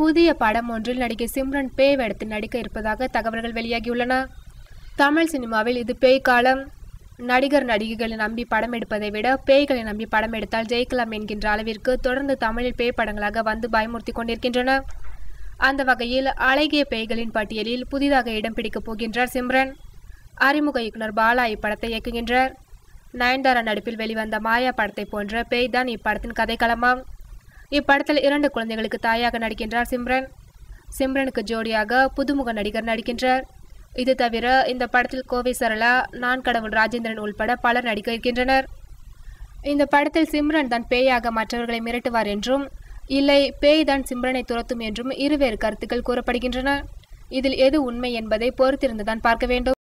புதிய படம் ஒன்றில் நடிகை சிம்ரன் பேய் வேடத்தில் நடிக்க இருப்பதாக தகவல்கள் வெளியாகியுள்ளன. தமிழ் சினிமாவில் இது பேய் காலம். நடிகர் நடிகைகளை நம்பி படம் எடுப்பதை விட பேய்களை நம்பி படம் எடுத்தால் ஜெயிக்கலாம் என்கின்ற அளவிற்கு தொடர்ந்து தமிழில் பேய் படங்களாக வந்து பயமுறுத்தி கொண்டிருக்கின்றன. அந்த வகையில் அழகிய பேய்களின் பட்டியலில் புதிதாக இடம் பிடிக்கப் போகின்றார் சிம்ரன். அறிமுக இயக்குனர் பாலா இப்படத்தை இயக்குகின்றார். நயன்தாரா நடிப்பில் வெளிவந்த மாயா படத்தை போன்ற பேய் தான் இப்படத்தின் கதைக்களமாம். இப்படத்தில் 2 குழந்தைகளுக்கு தாயாக நடிக்கின்றார் சிம்ரன். சிம்ரனுக்கு ஜோடியாக புதுமுக நடிகர் நடிக்கின்றார். இது தவிர இந்த படத்தில் கோவை சரளா, நான் கடவுள் ராஜேந்திரன் உள்பட பலர் நடிக்க இருக்கின்றனர். இந்த படத்தில் சிம்ரன் தான் பேயாக மற்றவர்களை மிரட்டுவார் என்றும், இல்லை பேய் தான் சிம்ரனை துரத்தும் என்றும் இருவேறு கருத்துக்கள் கூறப்படுகின்றன. இதில் எது உண்மை என்பதை பொறுத்திருந்துதான் பார்க்க வேண்டும்.